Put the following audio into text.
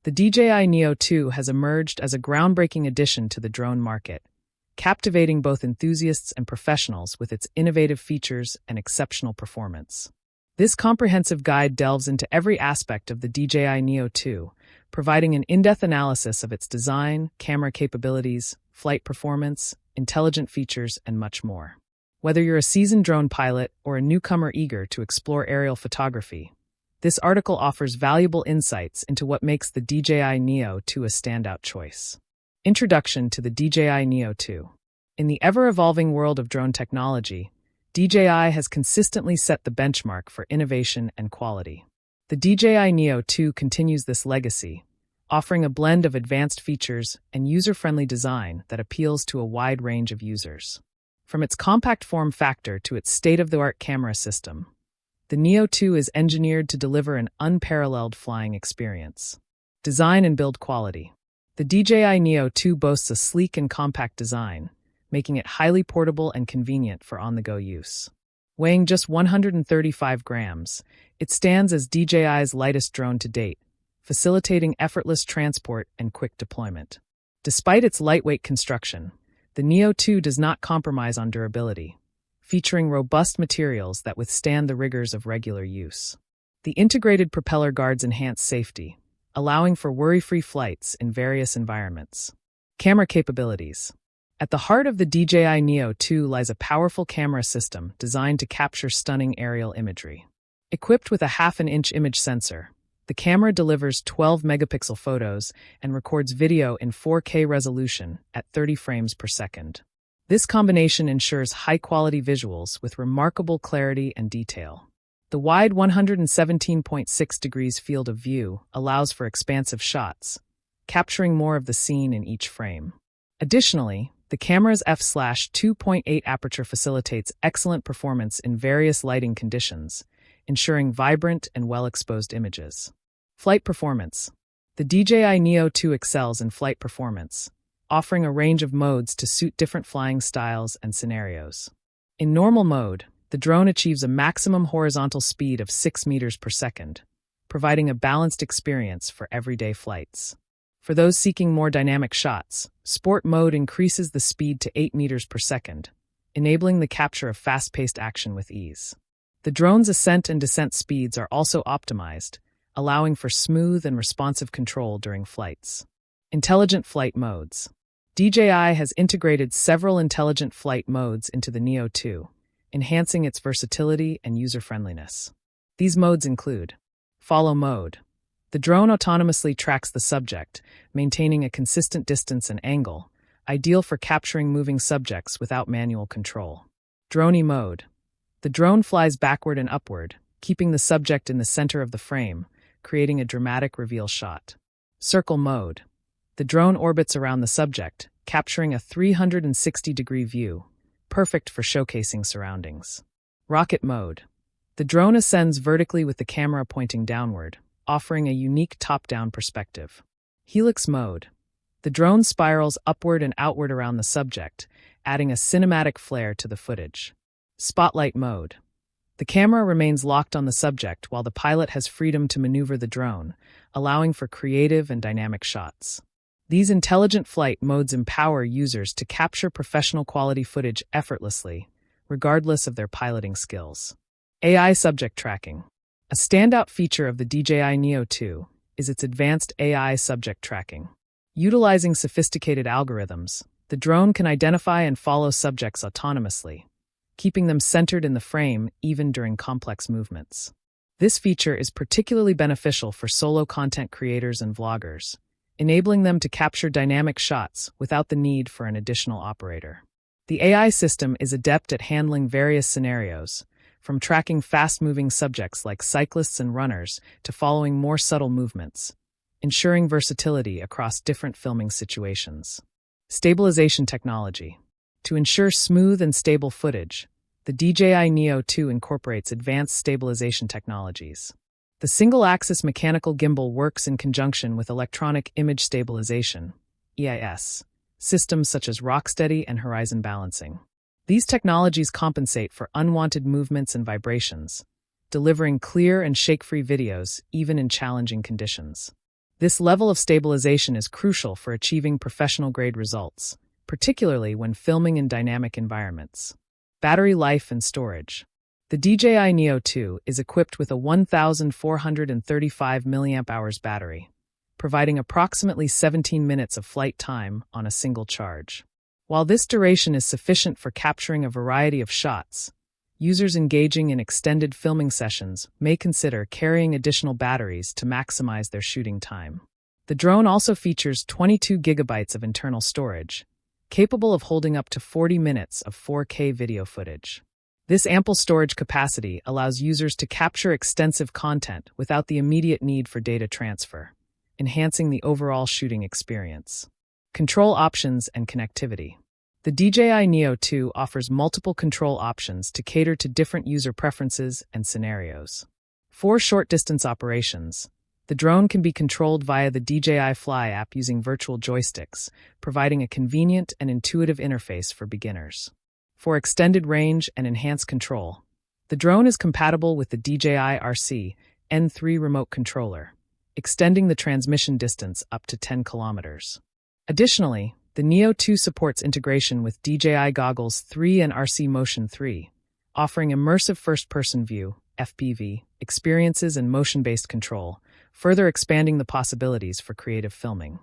The DJI Neo 2 has emerged as a groundbreaking addition to the drone market, captivating both enthusiasts and professionals with its innovative features and exceptional performance. This comprehensive guide delves into every aspect of the DJI Neo 2, providing an in-depth analysis of its design, camera capabilities, flight performance, intelligent features, and much more. Whether you're a seasoned drone pilot or a newcomer eager to explore aerial photography, this article offers valuable insights into what makes the DJI Neo 2 a standout choice. Introduction to the DJI Neo 2. In the ever-evolving world of drone technology, DJI has consistently set the benchmark for innovation and quality. The DJI Neo 2 continues this legacy, offering a blend of advanced features and user-friendly design that appeals to a wide range of users. From its compact form factor to its state-of-the-art camera system, the Neo 2 is engineered to deliver an unparalleled flying experience. Design and build quality. The DJI Neo 2 boasts a sleek and compact design, making it highly portable and convenient for on-the-go use. Weighing just 135 grams, it stands as DJI's lightest drone to date, facilitating effortless transport and quick deployment. Despite its lightweight construction, the Neo 2 does not compromise on durability, featuring robust materials that withstand the rigors of regular use. The integrated propeller guards enhance safety, allowing for worry-free flights in various environments. Camera capabilities. At the heart of the DJI Neo 2 lies a powerful camera system designed to capture stunning aerial imagery. Equipped with a 1/2-inch image sensor, the camera delivers 12-megapixel photos and records video in 4K resolution at 30 frames per second. This combination ensures high-quality visuals with remarkable clarity and detail. The wide 117.6 degrees field of view allows for expansive shots, capturing more of the scene in each frame. Additionally, the camera's f/2.8 aperture facilitates excellent performance in various lighting conditions, ensuring vibrant and well-exposed images. Flight performance. The DJI Neo 2 excels in flight performance, offering a range of modes to suit different flying styles and scenarios. In normal mode, the drone achieves a maximum horizontal speed of 6 meters per second, providing a balanced experience for everyday flights. For those seeking more dynamic shots, Sport mode increases the speed to 8 meters per second, enabling the capture of fast-paced action with ease. The drone's ascent and descent speeds are also optimized, allowing for smooth and responsive control during flights. Intelligent flight modes. DJI has integrated several intelligent flight modes into the Neo 2, enhancing its versatility and user-friendliness. These modes include Follow mode. The drone autonomously tracks the subject, maintaining a consistent distance and angle, ideal for capturing moving subjects without manual control. Droney mode. The drone flies backward and upward, keeping the subject in the center of the frame, creating a dramatic reveal shot. Circle mode. The drone orbits around the subject, capturing a 360-degree view, perfect for showcasing surroundings. Rocket mode. The drone ascends vertically with the camera pointing downward, offering a unique top-down perspective. Helix mode. The drone spirals upward and outward around the subject, adding a cinematic flair to the footage. Spotlight mode. The camera remains locked on the subject while the pilot has freedom to maneuver the drone, allowing for creative and dynamic shots. These intelligent flight modes empower users to capture professional quality footage effortlessly, regardless of their piloting skills. AI subject tracking. A standout feature of the DJI Neo 2 is its advanced AI subject tracking. Utilizing sophisticated algorithms, the drone can identify and follow subjects autonomously, keeping them centered in the frame even during complex movements. This feature is particularly beneficial for solo content creators and vloggers, enabling them to capture dynamic shots without the need for an additional operator. The AI system is adept at handling various scenarios, from tracking fast-moving subjects like cyclists and runners to following more subtle movements, ensuring versatility across different filming situations. Stabilization technology. To ensure smooth and stable footage, the DJI Neo 2 incorporates advanced stabilization technologies. The single-axis mechanical gimbal works in conjunction with electronic image stabilization (EIS) systems such as rocksteady and horizon balancing. These technologies compensate for unwanted movements and vibrations, delivering clear and shake-free videos even in challenging conditions. This level of stabilization is crucial for achieving professional-grade results, particularly when filming in dynamic environments. Battery life and storage. The DJI Neo 2 is equipped with a 1,435 mAh battery, providing approximately 17 minutes of flight time on a single charge. While this duration is sufficient for capturing a variety of shots, users engaging in extended filming sessions may consider carrying additional batteries to maximize their shooting time. The drone also features 22 gigabytes of internal storage, capable of holding up to 40 minutes of 4K video footage. This ample storage capacity allows users to capture extensive content without the immediate need for data transfer, enhancing the overall shooting experience. Control options and connectivity. The DJI Neo 2 offers multiple control options to cater to different user preferences and scenarios. For short-distance operations, the drone can be controlled via the DJI Fly app using virtual joysticks, providing a convenient and intuitive interface for beginners. For extended range and enhanced control, the drone is compatible with the DJI RC N3 remote controller, extending the transmission distance up to 10 kilometers. Additionally, the Neo 2 supports integration with DJI Goggles 3 and RC Motion 3, offering immersive first-person view (FPV) experiences and motion-based control, further expanding the possibilities for creative filming.